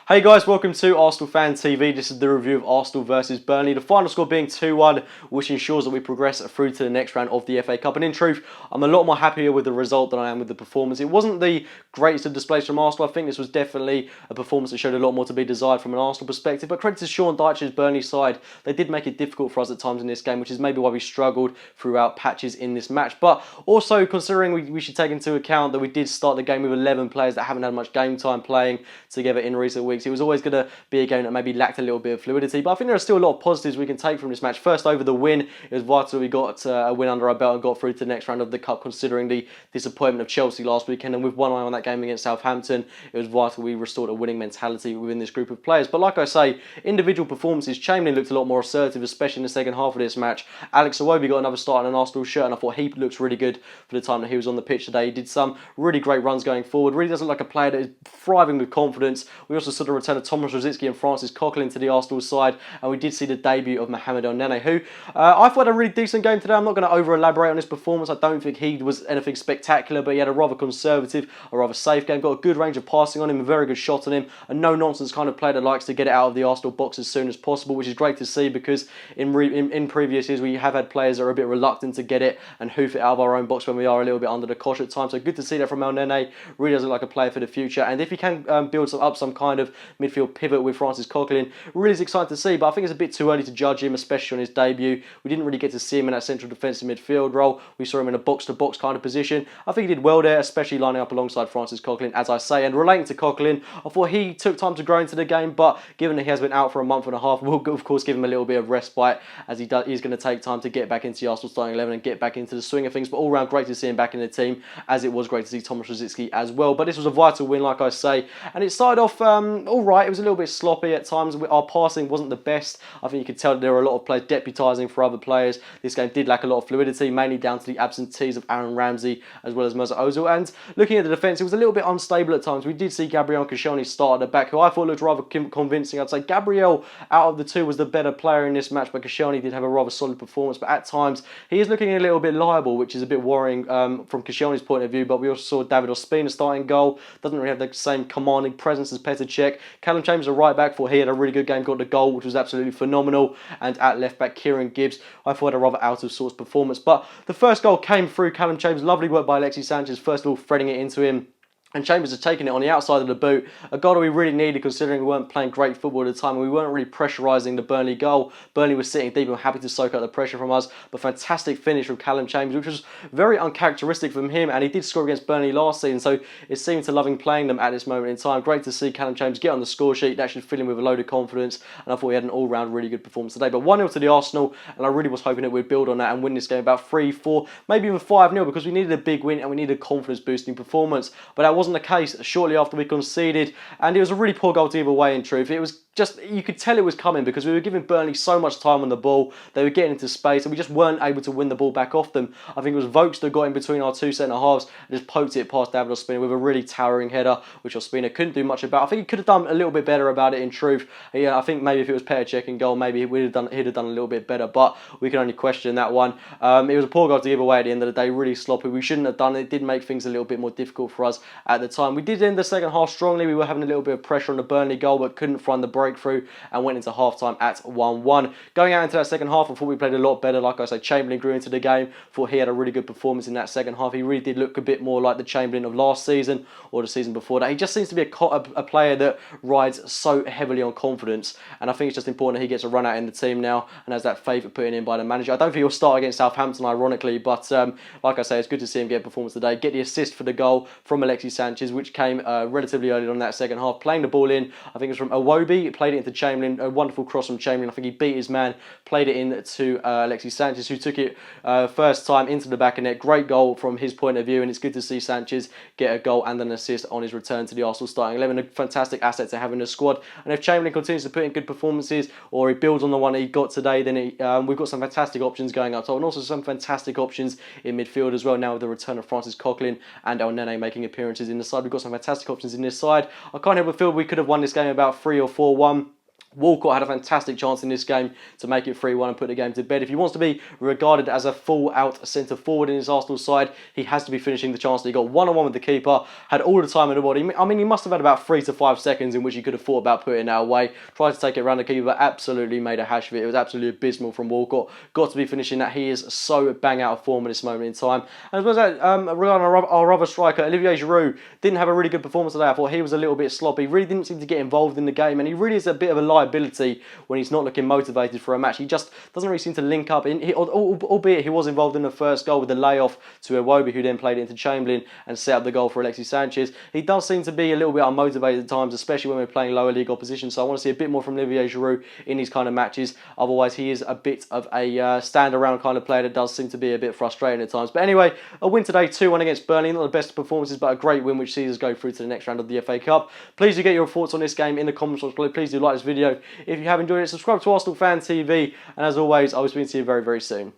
Hey guys, welcome to Arsenal Fan TV. This is the review of Arsenal versus Burnley. The final score being 2-1, which ensures that we progress through to the next round of the FA Cup. And in truth, I'm a lot more happier with the result than I am with the performance. It wasn't the greatest of displays from Arsenal. I think this was definitely a performance that showed a lot more to be desired from an Arsenal perspective. But credit to Sean Dyche's Burnley side, they did make it difficult for us at times in this game, which is maybe why we struggled throughout patches in this match. But also considering we should take into account that we did start the game with 11 players that haven't had much game time playing together in recent weeks, it was always going to be a game that maybe lacked a little bit of fluidity, but I think there are still a lot of positives we can take from this match. First, over the win, it was vital we got a win under our belt and got through to the next round of the Cup, considering the disappointment of Chelsea last weekend. And with one eye on that game against Southampton, it was vital we restored a winning mentality within this group of players. But like I say, individual performances, Chamberlain looked a lot more assertive, especially in the second half of this match. Alexis got another start in an Arsenal shirt, and I thought he looks really good for the time that he was on the pitch today. He did some really great runs going forward. Really doesn't look like a player that is thriving with confidence. We also saw the return of Thomas Rosicky and Francis Coquelin to the Arsenal side, and we did see the debut of Mohamed El-Nene, who I thought had a really decent game today. I'm not going to over-elaborate on his performance. I don't think he was anything spectacular, but he had a rather conservative, a rather safe game. Got a good range of passing on him, a very good shot on him, a no-nonsense kind of player that likes to get it out of the Arsenal box as soon as possible, which is great to see because in previous years we have had players that are a bit reluctant to get it and hoof it out of our own box when we are a little bit under the cosh at times. So good to see that from El-Nene. Really does look like a player for the future, and if he can build up some kind of midfield pivot with Francis Coquelin, really is exciting to see, but I think it's a bit too early to judge him, especially on his debut. We didn't really get to see him in that central defensive midfield role. We saw him in a box-to-box kind of position. I think he did well there, especially lining up alongside Francis Coquelin, as I say. And relating to Coquelin, I thought he took time to grow into the game, but given that he has been out for a month and a half, we'll of course give him a little bit of respite, as he's going to take time to get back into the Arsenal starting 11 and get back into the swing of things. But all round, great to see him back in the team, as it was great to see Thomas Rosicky as well. But this was a vital win, like I say, and it started off all right. It was a little bit sloppy at times. Our passing wasn't the best. I think you could tell that there were a lot of players deputising for other players. This game did lack a lot of fluidity, mainly down to the absentees of Aaron Ramsey as well as Mesut Ozil. And looking at the defence, it was a little bit unstable at times. We did see Gabriel Koscielny start at the back, who I thought looked rather convincing. I'd say Gabriel, out of the two, was the better player in this match, but Koscielny did have a rather solid performance. But at times, he is looking a little bit liable, which is a bit worrying from Koscielny's point of view. But we also saw David Ospina starting goal. Doesn't really have the same commanding presence as Petr Cech. Calum Chambers, a right back, thought he had a really good game, got the goal, which was absolutely phenomenal. And at left back, Kieran Gibbs, I thought had a rather out of sorts performance. But the first goal came through Calum Chambers. Lovely work by Alexis Sanchez, first of all threading it into him, and Chambers has taken it on the outside of the boot. A goal that we really needed, considering we weren't playing great football at the time and we weren't really pressurising the Burnley goal. Burnley was sitting deep and happy to soak up the pressure from us. But fantastic finish from Calum Chambers, which was very uncharacteristic from him. And he did score against Burnley last season, so it seemed to loving playing them at this moment in time. Great to see Calum Chambers get on the score sheet. That should fill him with a load of confidence. And I thought he had an all-round really good performance today. But 1-0 to the Arsenal, and I really was hoping that we'd build on that and win this game about 3-4, maybe even 5-0, because we needed a big win and we needed a confidence-boosting performance. But that wasn't the case shortly after we conceded, and it was a really poor goal to give away in truth. It was just, you could tell it was coming because we were giving Burnley so much time on the ball. They were getting into space and we just weren't able to win the ball back off them. I think it was Vokes that got in between our two centre-halves and just poked it past David Ospina with a really towering header, which Ospina couldn't do much about. I think he could have done a little bit better about it in truth. Yeah, I think maybe if it was Petr Cech in goal, maybe he'd have done a little bit better, but we can only question that one. It was a poor goal to give away at the end of the day, really sloppy. We shouldn't have done it. It did make things a little bit more difficult for us at the time. We did end the second half strongly. We were having a little bit of pressure on the Burnley goal, but couldn't find the breakthrough and went into half-time at 1-1. Going out into that second half, I thought we played a lot better. Like I say, Chamberlain grew into the game. Thought he had a really good performance in that second half. He really did look a bit more like the Chamberlain of last season or the season before that. He just seems to be a player that rides so heavily on confidence, and I think it's just important that he gets a run out in the team now and has that favourite put in by the manager. I don't think he'll start against Southampton, ironically, but like I say, it's good to see him get a performance today. Get the assist for the goal from Alexis Sanchez, which came relatively early on in that second half. Playing the ball in, I think it was from Iwobi, played it into Chamberlain. A wonderful cross from Chamberlain. I think he beat his man, played it in to Alexis Sanchez, who took it first time into the back of net. Great goal from his point of view, and it's good to see Sanchez get a goal and an assist on his return to the Arsenal starting 11. A fantastic asset to have in the squad. And if Chamberlain continues to put in good performances, or he builds on the one he got today, then we've got some fantastic options going up top, and also some fantastic options in midfield as well. Now with the return of Francis Coquelin and El-Nene making appearances in the side, we've got some fantastic options in this side. I can't help but feel we could have won this game about 3 or 4-1. Walcott had a fantastic chance in this game to make it 3-1 and put the game to bed. If he wants to be regarded as a full-out centre-forward in his Arsenal side, he has to be finishing the chance that he got one-on-one with the keeper, had all the time in the world. I mean, he must have had about 3 to 5 seconds in which he could have thought about putting that away. Tried to take it around the keeper, but absolutely made a hash of it. It was absolutely abysmal from Walcott. Got to be finishing that. He is so bang out of form at this moment in time. And as well as that, regarding our other striker, Olivier Giroud, didn't have a really good performance today. I thought he was a little bit sloppy. Really didn't seem to get involved in the game, and he really is a bit of a liability when he's not looking motivated for a match. He just doesn't really seem to link up, albeit he was involved in the first goal with the layoff to Iwobi, who then played it into Chamberlain and set up the goal for Alexis Sanchez. He does seem to be a little bit unmotivated at times, especially when we're playing lower league opposition, so I want to see a bit more from Olivier Giroud in these kind of matches. Otherwise, he is a bit of a stand-around kind of player that does seem to be a bit frustrating at times. But anyway, a win today, 2-1 against Burnley. Not the best performances, but a great win which sees us go through to the next round of the FA Cup. Please do get your thoughts on this game in the comments below. Please do like this video if you have enjoyed it. Subscribe to Arsenal Fan TV, and as always, I will speak to you very, very soon.